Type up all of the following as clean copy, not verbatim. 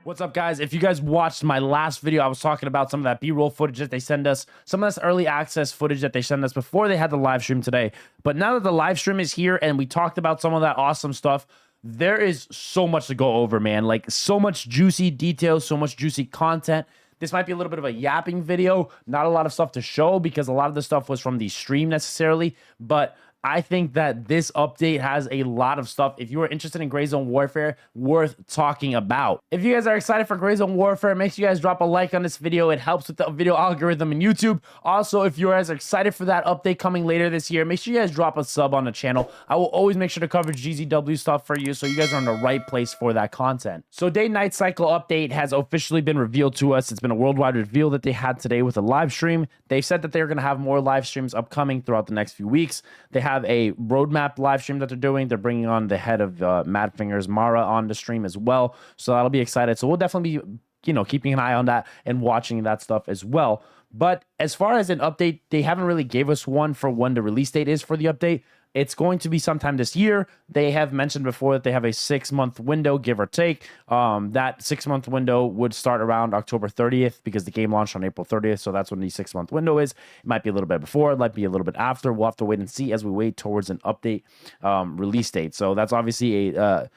What's up, guys? If you guys watched my last video, I was talking about some of that B-roll footage that they send us, some of this early access footage that they send us before they had the live stream today. But now that the live stream is here and we talked about some of that awesome stuff, there is so much to go over, man. Like, so much juicy details, so much juicy content. This might be a little bit of a yapping video, not a lot of stuff to show because a lot of the stuff was from the stream necessarily, but I think that this update has a lot of stuff, if you are interested in Gray Zone Warfare, worth talking about. If you guys are excited for Gray Zone Warfare, make sure you guys drop a like on this video. It helps with the video algorithm in YouTube. Also, if you guys are excited for that update coming later this year, make sure you guys drop a sub on the channel. I will always make sure to cover GZW stuff for you, so you guys are in the right place for that content. So day-night cycle update has officially been revealed to us. It's been a worldwide reveal that they had today with a live stream. They've said that they're going to have more live streams upcoming throughout the next few weeks. They have a roadmap live stream that they're doing. They're bringing on the head of Mad Fingers, Mara, on the stream as well. So that'll be excited. So we'll definitely be, keeping an eye on that and watching that stuff as well. But as far as an update, they haven't really gave us one for when the release date is for the update. It's going to be sometime this year. They have mentioned before that they have a 6-month window, give or take. That 6-month window would start around October 30th because the game launched on April 30th. So that's when the 6-month window is. It might be a little bit before. It might be a little bit after. We'll have to wait and see as we wait towards an update release date. So that's obviously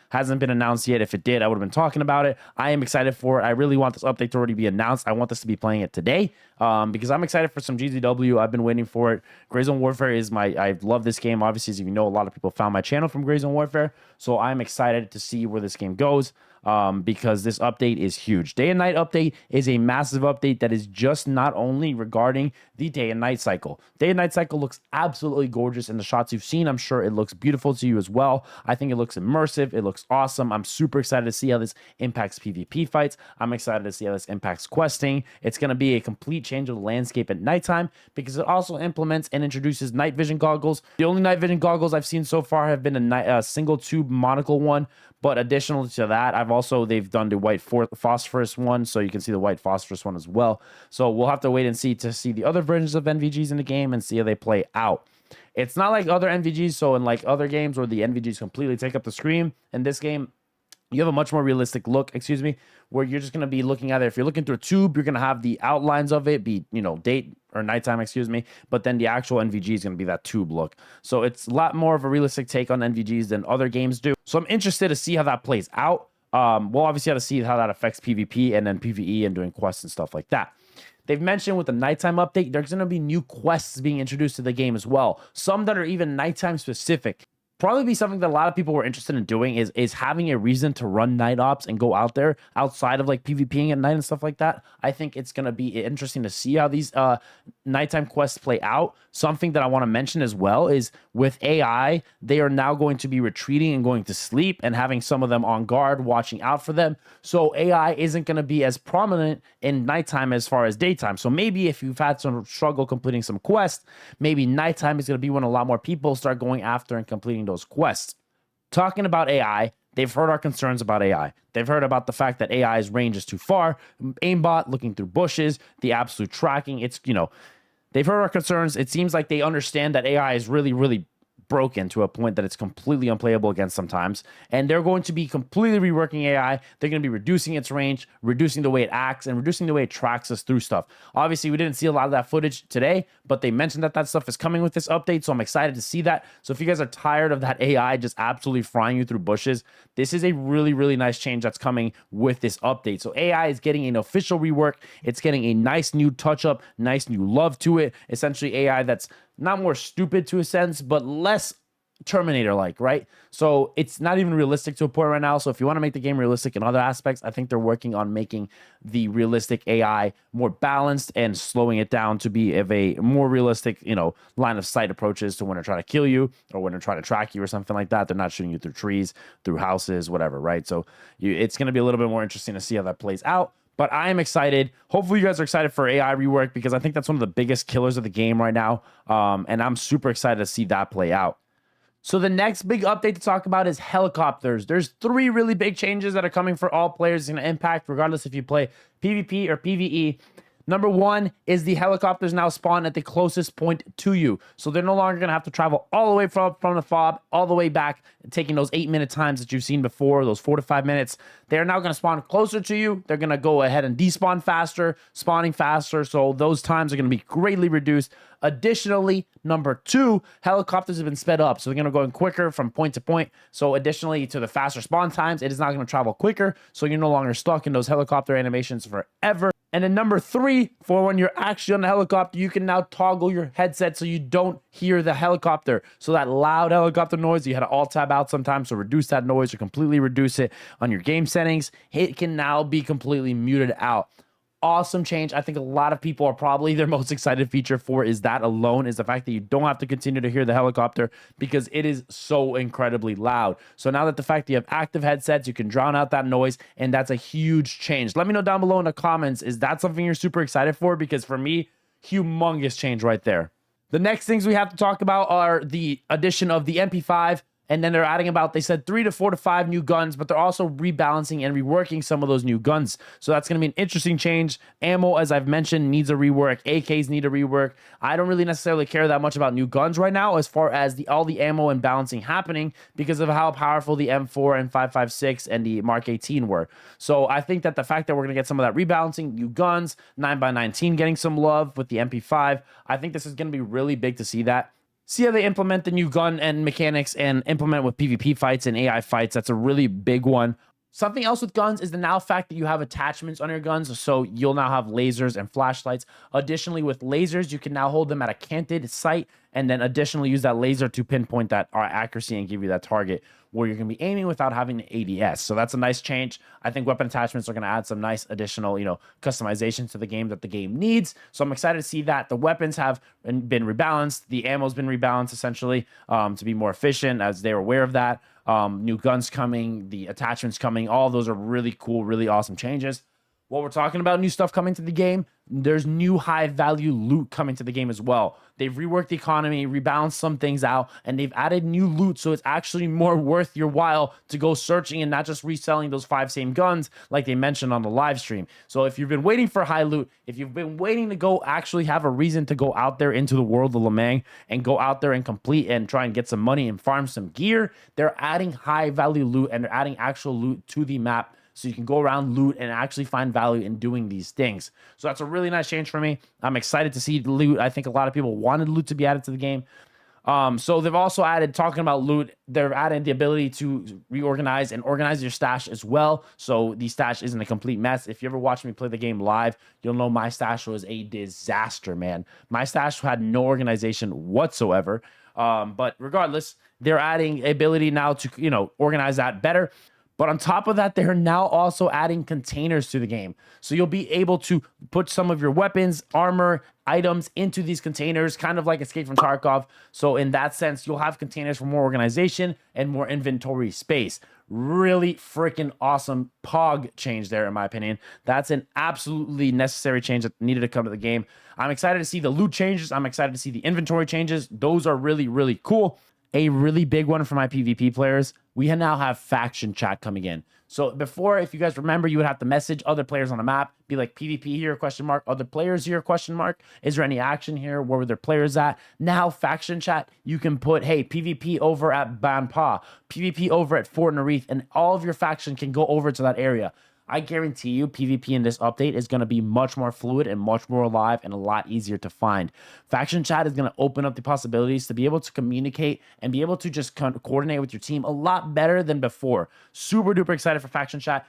hasn't been announced yet. If it did, I would have been talking about it. I am excited for it. I really want this update to already be announced. I want this to be playing it today because I'm excited for some GZW. I've been waiting for it. Gray Zone Warfare is I love this game. Obviously, as you know, a lot of people found my channel from Gray Zone Warfare, so I'm excited to see where this game goes because this update is huge. Day and night update is a massive update that is just not only regarding the day and night cycle. Day and night cycle looks absolutely gorgeous in the shots you've seen. I'm sure it looks beautiful to you as well. I think it looks immersive. It looks awesome. I'm super excited to see how this impacts PvP fights. I'm excited to see how this impacts questing. It's going to be a complete change of the landscape at nighttime because it also implements and introduces night vision goggles. The only night vision goggles I've seen so far have been a single tube monocle one, but additional to that, they've done the white phosphorus one, so you can see the white phosphorus one as well. So we'll have to wait and see to see the other versions of NVGs in the game and see how they play out. It's not like other NVGs, so in like other games where the NVGs completely take up the screen, in this game, you have a much more realistic look, where you're just going to be looking at it. If you're looking through a tube, you're going to have the outlines of it be, date or nighttime, but then the actual NVG is going to be that tube look. So it's a lot more of a realistic take on NVGs than other games do. So I'm interested to see how that plays out. We'll obviously have to see how that affects PvP and then PvE and doing quests and stuff like that. They've mentioned with the nighttime update, there's going to be new quests being introduced to the game as well. Some that are even nighttime specific. Probably be something that a lot of people were interested in doing is having a reason to run night ops and go out there outside of like PvPing at night and stuff like that. I think it's going to be interesting to see how these nighttime quests play out. Something that I want to mention as well is with AI, they are now going to be retreating and going to sleep and having some of them on guard, watching out for them. So AI isn't going to be as prominent in nighttime as far as daytime. So maybe if you've had some struggle completing some quests, maybe nighttime is going to be when a lot more people start going after and completing those quests. Talking about AI, they've heard our concerns about AI. They've heard about the fact that AI's range is too far, aimbot, looking through bushes, the absolute tracking. They've heard our concerns. It seems like they understand that AI is really, really broken to a point that it's completely unplayable against sometimes, and they're going to be completely reworking AI. They're going to be reducing its range, reducing the way it acts, and reducing the way it tracks us through stuff. Obviously, we didn't see a lot of that footage today, but they mentioned that stuff is coming with this update, so I'm excited to see that. So if you guys are tired of that AI just absolutely frying you through bushes, this is a really, really nice change that's coming with this update. So AI is getting an official rework. It's getting a nice new touch-up, nice new love to it. Essentially, AI that's not more stupid to a sense, but less Terminator-like, right? So it's not even realistic to a point right now. So if you want to make the game realistic in other aspects, I think they're working on making the realistic AI more balanced and slowing it down to be of a more realistic, line of sight approaches to when they're trying to kill you or when they're trying to track you or something like that. They're not shooting you through trees, through houses, whatever, right? So it's going to be a little bit more interesting to see how that plays out. But I am excited. Hopefully you guys are excited for AI rework because I think that's one of the biggest killers of the game right now. And I'm super excited to see that play out. So the next big update to talk about is helicopters. There's 3 really big changes that are coming for all players. It's going to impact regardless if you play PvP or PvE. Number one is the helicopters now spawn at the closest point to you. So they're no longer going to have to travel all the way from the fob, all the way back, taking those 8-minute times that you've seen before, those 4 to 5 minutes. They're now going to spawn closer to you. They're going to go ahead and despawn faster, spawning faster. So those times are going to be greatly reduced. Additionally, number two, helicopters have been sped up. So they're going to go in quicker from point to point. So additionally to the faster spawn times, it is not going to travel quicker. So you're no longer stuck in those helicopter animations forever. And then number three, for when you're actually on the helicopter, you can now toggle your headset so you don't hear the helicopter. So that loud helicopter noise, you had to alt tab out sometimes to reduce that noise or completely reduce it on your game settings. It can now be completely muted out. Awesome change. I think a lot of people are probably their most excited feature for is that alone, is the fact that you don't have to continue to hear the helicopter because it is so incredibly loud. So now that the fact that you have active headsets, you can drown out that noise, and that's a huge change. Let me know down below in the comments, is that something you're super excited for? Because for me, humongous change right there. The next things we have to talk about are the addition of the MP5. And then they're adding about, they said 3 to 4 to 5 new guns, but they're also rebalancing and reworking some of those new guns. So that's going to be an interesting change. Ammo, as I've mentioned, needs a rework. AKs need a rework. I don't really necessarily care that much about new guns right now as far as all the ammo and balancing happening because of how powerful the M4 and 5.56 and the Mark 18 were. So I think that the fact that we're going to get some of that rebalancing, new guns, 9x19 getting some love with the MP5, I think this is going to be really big to see that. See how they implement the new gun and mechanics and implement with PvP fights and AI fights. That's a really big one. Something else with guns is the now fact that you have attachments on your guns. So you'll now have lasers and flashlights. Additionally, with lasers, you can now hold them at a canted sight and then additionally use that laser to pinpoint that accuracy and give you that target where you're going to be aiming without having the ADS. So that's a nice change. I think weapon attachments are going to add some nice additional, customization to the game that the game needs. So I'm excited to see that. The weapons have been rebalanced. The ammo's been rebalanced essentially to be more efficient as they're aware of that. New guns coming, the attachments coming. All of those are really cool, really awesome changes. While we're talking about new stuff coming to the game, there's new high value loot coming to the game as well. They've reworked the economy, rebalanced some things out, and they've added new loot. So it's actually more worth your while to go searching and not just reselling those 5 same guns like they mentioned on the live stream. So if you've been waiting for high loot, if you've been waiting to go actually have a reason to go out there into the world of Lemang and go out there and complete and try and get some money and farm some gear, they're adding high value loot and they're adding actual loot to the map. So you can go around, loot, and actually find value in doing these things. So that's a really nice change for me. I'm excited to see loot. I think a lot of people wanted loot to be added to the game. So they've also added, talking about loot, they've added the ability to reorganize and organize your stash as well. So the stash isn't a complete mess. If you ever watch me play the game live, you'll know my stash was a disaster, man. My stash had no organization whatsoever. But regardless, they're adding ability now to, organize that better. But on top of that, they're now also adding containers to the game. So you'll be able to put some of your weapons, armor, items into these containers, kind of like Escape from Tarkov. So in that sense, you'll have containers for more organization and more inventory space. Really freaking awesome POG change there, in my opinion. That's an absolutely necessary change that needed to come to the game. I'm excited to see the loot changes. I'm excited to see the inventory changes. Those are really, really cool. A really big one for my PvP players, we now have faction chat coming in. So before, if you guys remember, you would have to message other players on the map, be like PvP here, question mark, other players here, question mark. Is there any action here? Where were their players at? Now faction chat, you can put, hey, PvP over at Banpa, PvP over at Fort Narith, and all of your faction can go over to that area. I guarantee you PvP in this update is going to be much more fluid and much more alive and a lot easier to find. Faction chat is going to open up the possibilities to be able to communicate and be able to just coordinate with your team a lot better than before. Super duper excited for faction chat.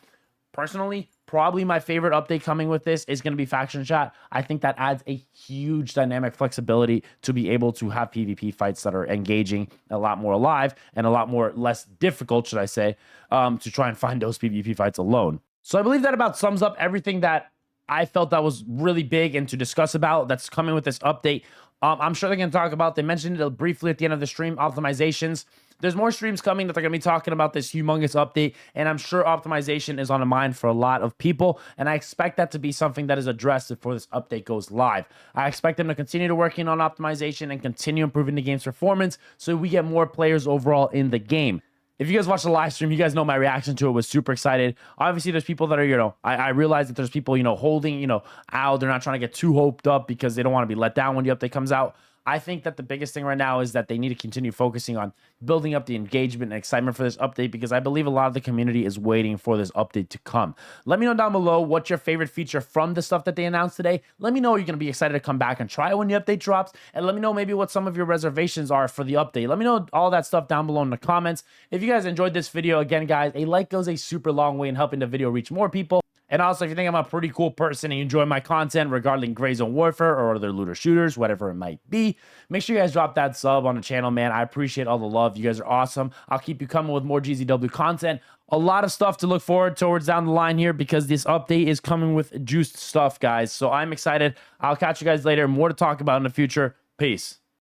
Personally, probably my favorite update coming with this is going to be faction chat. I think that adds a huge dynamic flexibility to be able to have PvP fights that are engaging, a lot more alive, and a lot more less difficult, should I say, to try and find those PvP fights alone. So I believe that about sums up everything that I felt that was really big and to discuss about that's coming with this update. I'm sure they're going to talk about, they mentioned it briefly at the end of the stream, optimizations. There's more streams coming that they're going to be talking about this humongous update, and I'm sure optimization is on the mind for a lot of people, and I expect that to be something that is addressed before this update goes live. I expect them to continue to working on optimization and continue improving the game's performance so we get more players overall in the game. If you guys watch the live stream, you guys know my reaction to it was super excited. Obviously, there's people that are, I realize that there's people, holding, out. They're not trying to get too hoped up because they don't want to be let down when the update comes out. I think that the biggest thing right now is that they need to continue focusing on building up the engagement and excitement for this update, because I believe a lot of the community is waiting for this update to come. Let me know down below what's your favorite feature from the stuff that they announced today. Let me know you're going to be excited to come back and try it when the update drops. And let me know maybe what some of your reservations are for the update. Let me know all that stuff down below in the comments. If you guys enjoyed this video, again, guys, a like goes a super long way in helping the video reach more people. And also, if you think I'm a pretty cool person and you enjoy my content regarding Gray Zone Warfare or other looter shooters, whatever it might be, make sure you guys drop that sub on the channel, man. I appreciate all the love. You guys are awesome. I'll keep you coming with more GZW content. A lot of stuff to look forward towards down the line here, because this update is coming with juiced stuff, guys. So I'm excited. I'll catch you guys later. More to talk about in the future. Peace.